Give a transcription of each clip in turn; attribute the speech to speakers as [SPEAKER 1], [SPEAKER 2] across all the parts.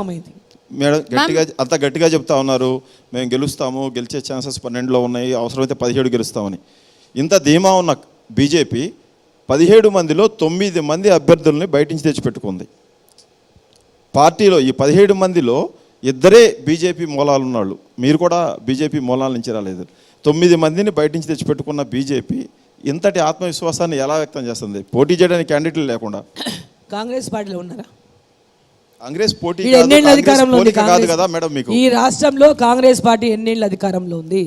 [SPEAKER 1] Madam గట్టిగా చెప్తా ఉన్నారు, మేము గెలుస్తాము, గెలిచే ఛాన్సెస్ 12లో ఉన్నాయి, అవసరమైతే 17 గెలుస్తామని. ఇంత ధీమా ఉన్న బీజేపీ 17 మందిలో 9 మంది అభ్యర్థుల్ని బయట నుంచి తెచ్చిపెట్టుకుంది. పార్టీలో ఈ 17 మందిలో 2 బీజేపీ మూలాలు ఉన్నాళ్ళు, మీరు కూడా బీజేపీ మూలాల నుంచి రాలేదు. 9 మందిని బయట నుంచి తెచ్చిపెట్టుకున్న బీజేపీ ఇంతటి ఆత్మవిశ్వాసాన్ని ఎలా వ్యక్తం చేస్తుంది పోటీ చేయడానికి క్యాండిడేట్లు లేకుండా?
[SPEAKER 2] కాంగ్రెస్ పార్టీలో ఉన్నారా?
[SPEAKER 1] కాంగ్రెస్ పోటీ
[SPEAKER 2] కాదు కదా మేడం. మీకు ఈ రాష్ట్రంలో కాంగ్రెస్ పార్టీ ఎన్నేళ్ళు అధికారంలో ఉంది?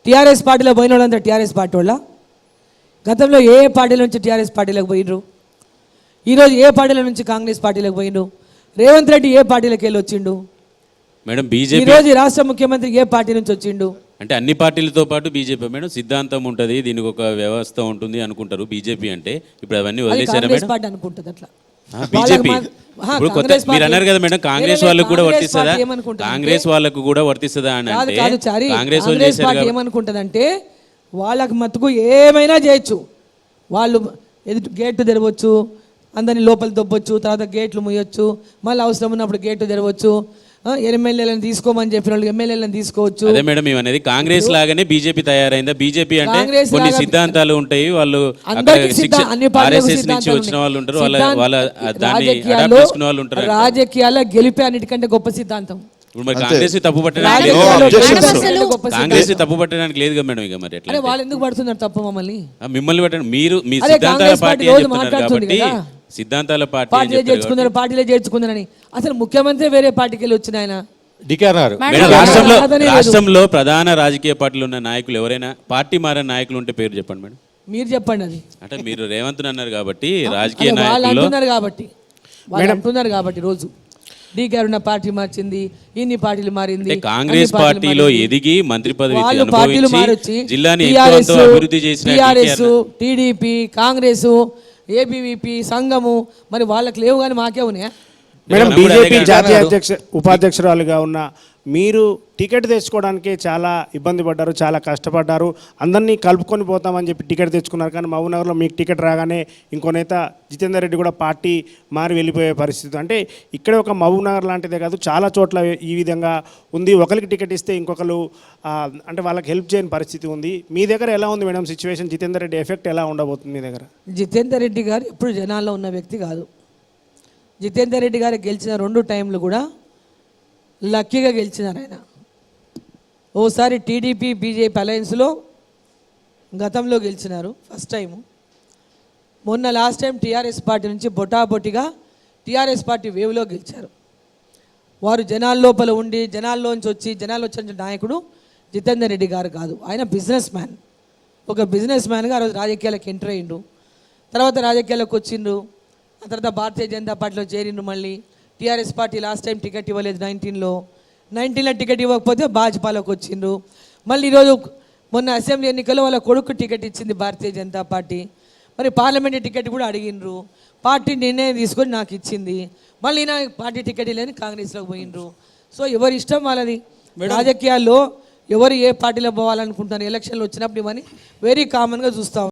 [SPEAKER 2] టీఆర్ఎస్ పార్టీలో పోయిన వాళ్ళంతా టీఆర్ఎస్ పార్టీ వాళ్ళ? గతంలో ఏ పార్టీల నుంచి టీఆర్ఎస్ పార్టీలోకి పోయినరు? ఈరోజు ఏ పార్టీల నుంచి కాంగ్రెస్ పార్టీలోకి పోయినరు? రేవంత్ రెడ్డి ఏ పార్టీలోకి వెళ్ళి వచ్చిండు
[SPEAKER 3] మేడం? బీజేపీ
[SPEAKER 2] ఈరోజు రాష్ట్ర ముఖ్యమంత్రి ఏ పార్టీ నుంచి వచ్చిండు?
[SPEAKER 3] అంటే అన్ని పార్టీలతో పాటు బీజేపీ మేడం సిద్ధాంతం ఉంటుంది, దీనికి ఒక వ్యవస్థ ఉంటుంది అనుకుంటారు బీజేపీ అంటే. ఇప్పుడు అవన్నీ వదిలేశారా మేడం?
[SPEAKER 2] పార్టీ అనుకుంటుంది అట్లా.
[SPEAKER 3] బీజేపీ ఇప్పుడు కొత్త మీరు అన్నారు కదా మేడం, కాంగ్రెస్ వాళ్ళకు కూడా వర్తిస్తుందా? కాంగ్రెస్ వాళ్ళకు కూడా వర్తిస్తుందా అని అంటే
[SPEAKER 2] కాంగ్రెస్ పార్టీ ఏమనుకుంటుందంటే వాళ్ళకి మతుకు ఏమైనా చేయొచ్చు, వాళ్ళు గేట్లు తెరవచ్చు, అందరినీ లోపల దొబ్బొచ్చు, తర్వాత గేట్లు ముయ్యొచ్చు, మళ్ళీ అవసరం ఉన్నప్పుడు గేట్లు తెరవచ్చు, ఎమ్మెల్యేలను తీసుకోమని చెప్పిన వాళ్ళు ఎమ్మెల్యేలను తీసుకోవచ్చు.
[SPEAKER 3] అదే మేడం ఇవన్నీ కాంగ్రెస్ లాగానే బీజేపీ తయారైందా? బీజేపీ అంటే కొన్ని సిద్ధాంతాలు ఉంటాయి, వాళ్ళు ఆర్ఎస్ఎస్ నుంచి వచ్చిన వాళ్ళు ఉంటారు, వాళ్ళ దాన్ని అడాప్ట్ చేసుకున్న వాళ్ళు ఉంటారు.
[SPEAKER 2] రాజకీయాల్లో గెలిపే అన్నిటికంటే గొప్ప సిద్ధాంతం.
[SPEAKER 3] ఇప్పుడు మరి కాంగ్రెస్ తప్పు పట్టడానికి లేదు కదా మేడం. ఇక మరి ఎట్లా
[SPEAKER 2] వాళ్ళు ఎందుకు పడుతున్నారు తప్పు?
[SPEAKER 3] మిమ్మల్ని పట్టండి, మీరు మీ సిద్ధాంతాల పార్టీ కాబట్టి సిద్ధాంతాల పార్టీలే
[SPEAKER 2] చేర్చుకుందని. అసలు ముఖ్యమంత్రి వేరే పార్టీకి వెళ్ళి వచ్చిన ఆయన
[SPEAKER 3] రాష్ట్రంలో ప్రధాన రాజకీయ పార్టీలు ఉన్న నాయకులు ఎవరైనా పార్టీ మారిన నాయకులు ఉంటే పేరు చెప్పండి మేడం.
[SPEAKER 2] మీరు చెప్పండి. అది
[SPEAKER 3] అంటే మీరు రేవంత్ అన్నారు కాబట్టి రాజకీయ నాయకులు
[SPEAKER 2] అంటున్నారు కాబట్టి రోజు డీకేఆర్ ఉన్న పార్టీ మార్చింది, ఇన్ని పార్టీలు మారింది.
[SPEAKER 3] కాంగ్రెస్ పార్టీలో ఎదిగి మంత్రి పదవి అనుభవించి జిల్లాని అభివృద్ధి చేసిన
[SPEAKER 2] టీఆర్ఎస్, టీడీపీ, కాంగ్రెస్, ఏబీవీపీ, సంఘము, మరి వాళ్ళకి లేవు కానీ మాకే ఉన్నాయా
[SPEAKER 4] మేడం? బీజేపీ జాతీయ ఉపాధ్యక్షురాలుగా ఉన్న మీరు టికెట్ తెచ్చుకోవడానికి చాలా ఇబ్బంది పడ్డారు, చాలా కష్టపడ్డారు, అందరినీ కలుపుకొని పోతామని చెప్పి టికెట్ తెచ్చుకున్నారు. కానీ మహబూబ్నగర్లో మీకు టికెట్ రాగానే ఇంకో నేత జితేందర్ రెడ్డి కూడా పార్టీ మారి వెళ్ళిపోయే పరిస్థితి. అంటే ఇక్కడే ఒక మహబూబ్నగర్ లాంటిదే కాదు, చాలా చోట్ల ఈ విధంగా ఉంది. ఒకరికి టికెట్ ఇస్తే ఇంకొకరు అంటే వాళ్ళకి హెల్ప్ చేయని పరిస్థితి ఉంది. మీ దగ్గర ఎలా ఉంది madam situation? Jitender Reddy effect ఎలా ఉండబోతుంది మీ దగ్గర?
[SPEAKER 2] జితేందర్ రెడ్డి గారు ఎప్పుడు జనాల్లో ఉన్న వ్యక్తి కాదు. జితేందర్ రెడ్డి గారు గెలిచిన 2 టైంలు కూడా లక్కీగా గెలిచినారు ఆయన. ఓసారి టీడీపీ బీజేపీ అలయన్స్లో గతంలో గెలిచినారు ఫస్ట్ టైము. మొన్న లాస్ట్ టైం టీఆర్ఎస్ పార్టీ నుంచి బొటాబొటిగా టీఆర్ఎస్ పార్టీ వేవ్లో గెలిచారు. వారు జనాల లోపల ఉండి జనాల్లోంచి వచ్చిన నాయకుడు జితేందర్ రెడ్డి గారు కాదు, ఆయన బిజినెస్ మ్యాన్. ఒక బిజినెస్ మ్యాన్గా ఆ రోజు రాజకీయాలకు ఎంటర్ అయ్యిండు, తర్వాత రాజకీయాలకు వచ్చిండ్రు, ఆ తర్వాత భారతీయ జనతా పార్టీలో చేరిండ్రు. మళ్ళీ TRS party last time ticket ఇవ్వలేదు 19లో టికెట్ ఇవ్వకపోతే భాజపాలోకి వచ్చిండ్రు. మళ్ళీ ఈరోజు మొన్న అసెంబ్లీ ఎన్నికల్లో వాళ్ళ కొడుకు టికెట్ ఇచ్చింది భారతీయ జనతా పార్టీ. మరి పార్లమెంటరీ టికెట్ కూడా అడిగినరు, పార్టీ నిర్ణయం తీసుకొని నాకు ఇచ్చింది. మళ్ళీ నా పార్టీ టికెట్ లేని కాంగ్రెస్లోకి పోయినరు. సో ఎవరి ఇష్టం వాళ్ళది. రాజకీయాల్లో ఎవరు ఏ పార్టీలో పోవాలనుకుంటున్నారు, ఎలక్షన్లు వచ్చినప్పుడు ఇవన్నీ వెరీ కామన్గా చూస్తాం.